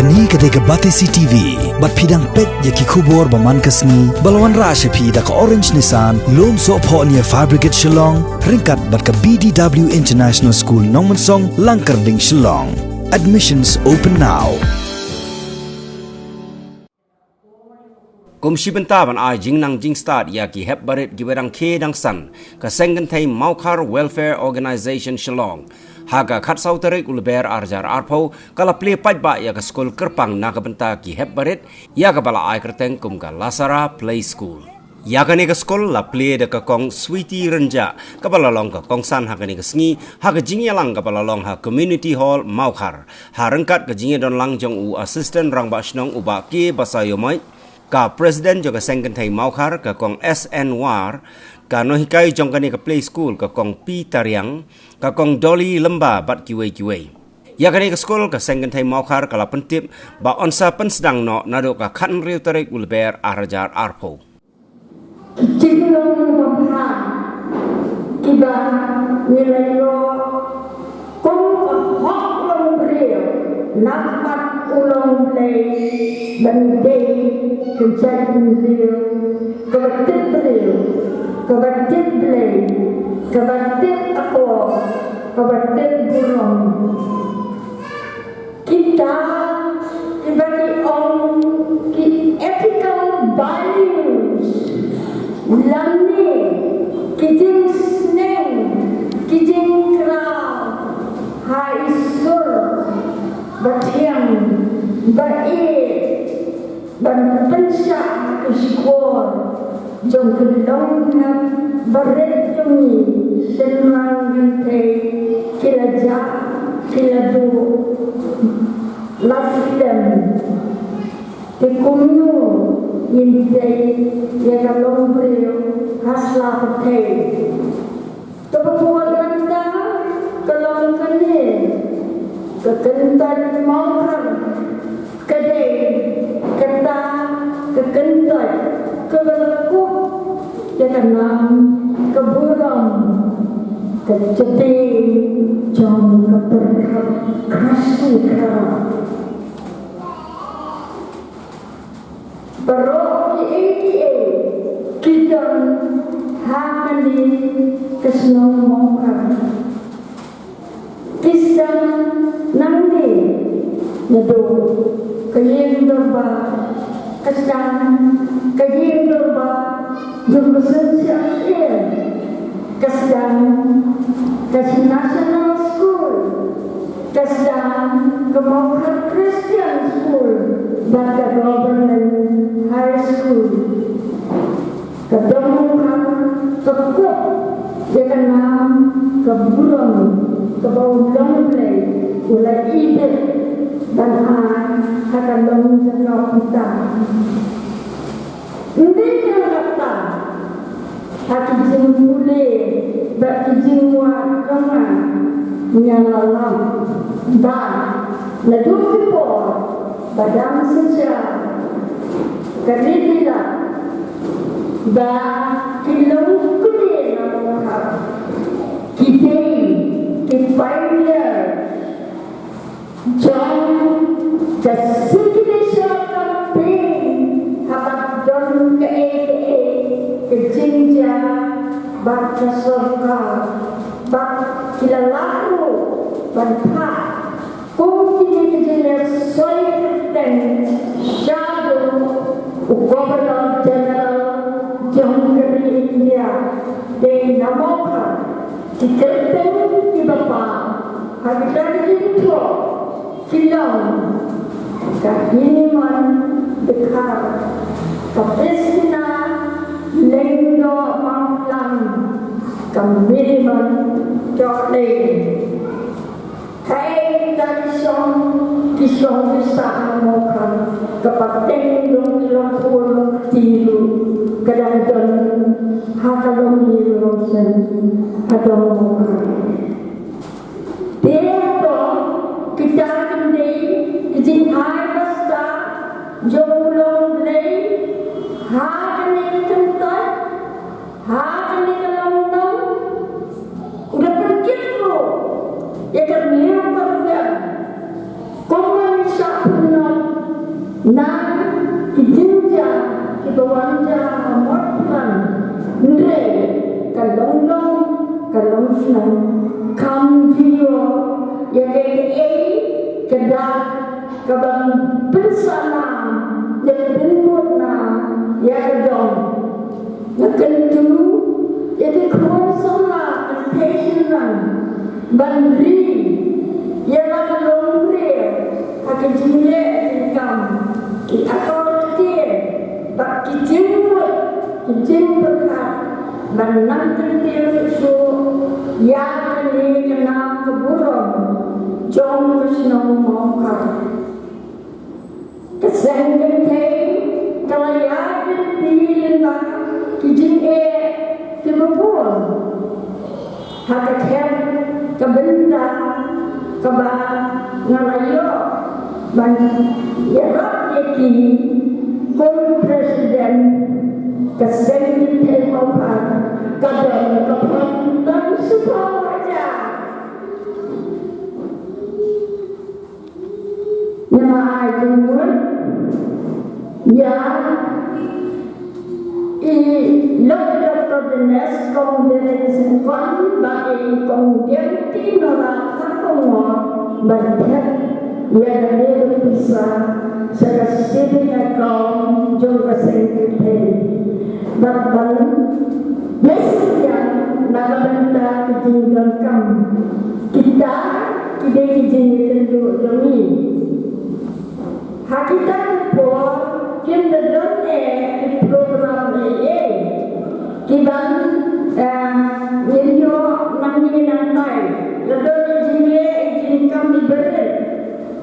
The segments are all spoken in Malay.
Kani ketika batesi TV, bat pidang pet yaki kubur baman kasni, balawan rasha pi da ka orange nisan, lom so po niya fabricate Shillong, ringkat bat ka BDW International School Nongmansong, Langkarding Shillong. Admissions open now. Komisi Bynta ban ai jing nang jing start ya ki Heprit giberang ke dang san ka Seng Mawkhar Welfare Organization Shillong haga khat sau tarik ulber arjar arpo kala Plie ba ya ka skul kerpang na ka Bynta ki Heprit ya ka bala ai kerteng kum ka Lasara Play School ya ka ni ka skul la Plie de ka kong sweetie renja ka bala long ka kong san haga ni ka sngi haga jing ya lang ka bala long ha community hall Mawkhar ha rengkat ka jing don lang jong u assistant rang ba shnong u ba ke basayomai ka Presiden juga Kynthei Mawkhar ka kong SN War ka nohikai jong kani ka Play School ka kong Pi Tariang ka kong Dolly Lemba bat kiwe ya kani ka school ka Kynthei Mawkhar kala pentip ba onsa pensedang no nado ka khan riu tarik ulber arajar arpo Ciklong babha kiba nilayo kong hok long brio nakpat ulong play bandai kejadian brio kebatik brio kebatik play kebatik aku kebatik burung kita dibagi ki ethical values lamni kijing Seng kijing krau hai sur batiang ban pensya ke sekolah jom kedong na baret jomi senang Kynthei kila ja kila do lafidam tekumnu Kynthei ya kalong brio hasla Kynthei tepuan Bynta kalong kane kekentan Mawkhar kedai kata kekentan keberlaku ya kenam keburang kecedih jom keberkah kasih barok kita hakani kesenang Mawkhar kisah nanti nado kayeng dorba kasang kayeng dorba jurusan syariah kasang kasih national school kasang ke Mawkhar Christian School dan government high school kedemungkan kekuat dengan nam keburung kebau lemblay ulai idet dan akan menjadi kita. Ini yang kata hati jing boleh bagi jing wakangan menyalalam dan ledup kipor badan sejak kerana bah kilong kude Mawkhar pioneer John the signature campaign habat don ke jinja bat kasorka bat kilalaku bantha kung kini soy ten shadow Governor General John India de Mawkhar diketeng di bapa habitat itu kilang kahiniman dekar kapesina lendo manglang kamiriman jole kai tradisyon kisong bisa Mawkhar kapateng dong ilang pulong tilu kadang-kadang hakalong nirosen adong Mawkhar dito kita kini kijing hai basta jomlong lay hakani kentot hakani kalong udah pergi lo ya kan niru kerja kau manusia punya Nang kijinja kibawanja Mawkhar Ndre kalonglong kalongslong kam jiyo yake kedak kabang bersama dan benmutna ya dong nakentu yake kuasa intention bandri ya kalongre hakijile kam ki akor ke bak kijimut kijimperkat menang kentir su ya kene kenam keburung jom kesnong Mawkhar Seng kalaya di lembah kijing kebubur hakaket ke Bynta ke ngalayo ban yarap yaki kon presiden ke Seng Mawkhar kadang kepentingan semua wajah nama ajungun ya lokal provinsi kongres kon bagi kongres nora kamu banyak ya dari bisa sekasinya kaum juga sengkete bahkan biasanya nama Bynta kejenggan kamu kita tidak kejenggan demi hakikat pun Kynthei di program ini kibang video nanti lalu jile jingkam diberi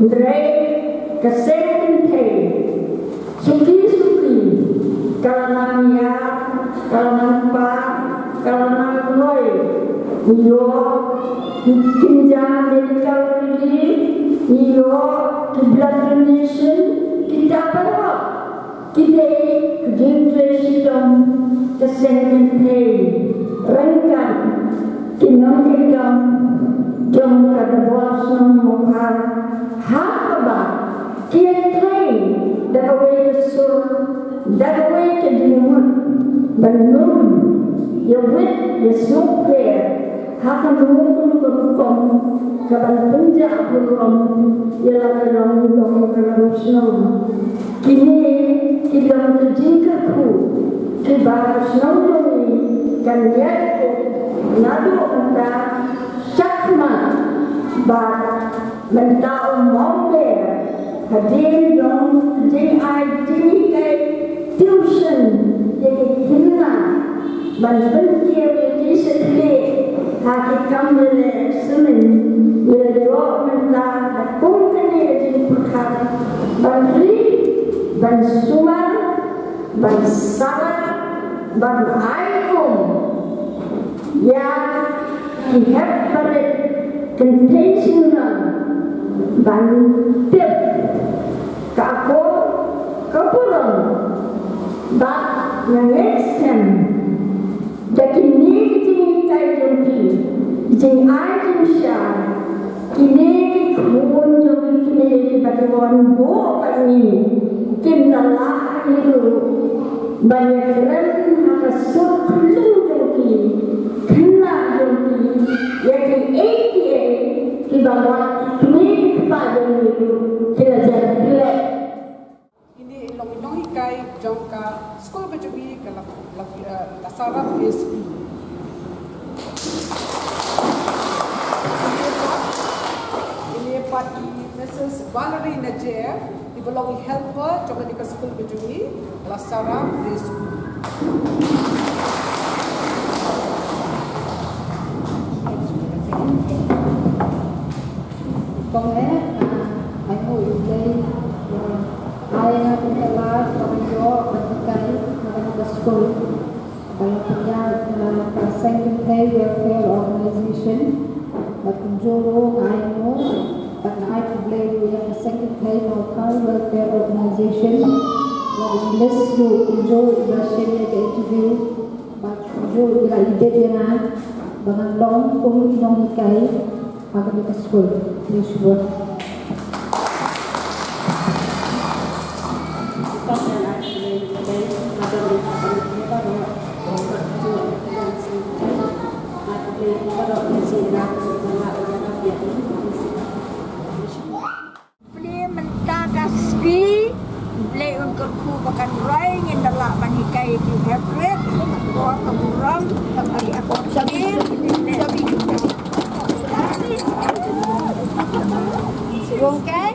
dari Kynthei suki kalau namanya kalau nampak kalau nampai iyo kinjam medical relief iyo blood donation kita berapa kita generation ke Kynthei rengkan kinongkam jom kata bosong Mawkhar hakaba Kynthei dawai sur dawai ke dimut benum ya wit ya sukre hakan nunggu kerukom kaban penja kerukom ya lalu kalau kini kita menjingkirku kibah senang kan yaitu nadu anda syakmat bar mentau Mawkhar hadir dong jing kai tuition jadi hina ban pentia jadi sedih hati kambele semen bila doa menta kum kene jadi perkar ban ban sumar ban salah ban aikum ya di Heprit contagion ban tip kako kapurang bak yang extend jadi ni kai jompi jeng ai jeng sha kini khun jompi kini bagawan bo pani kinala iru banyak ren haka sok lung jompi kena jompi yang ATA di bawah kini kepada itu kira jadi ini long kai jongka sekolah kecuali kalau Lasara is ini parti Mrs. Valerie Najer di belongi helper coba di sekolah kecuali Lasara is Kynthei welfare organization but Kunjoro I know but I to blame with the Kynthei Mawkhar welfare organization but unless you Kunjoro Russian interview but Kunjoro ila ide dia dengan long pun inong ikai akan di school please work ikut ku bahkan raing in dalam banikai di Heprit, gua keburam, tapi aku sabir, Wongkan,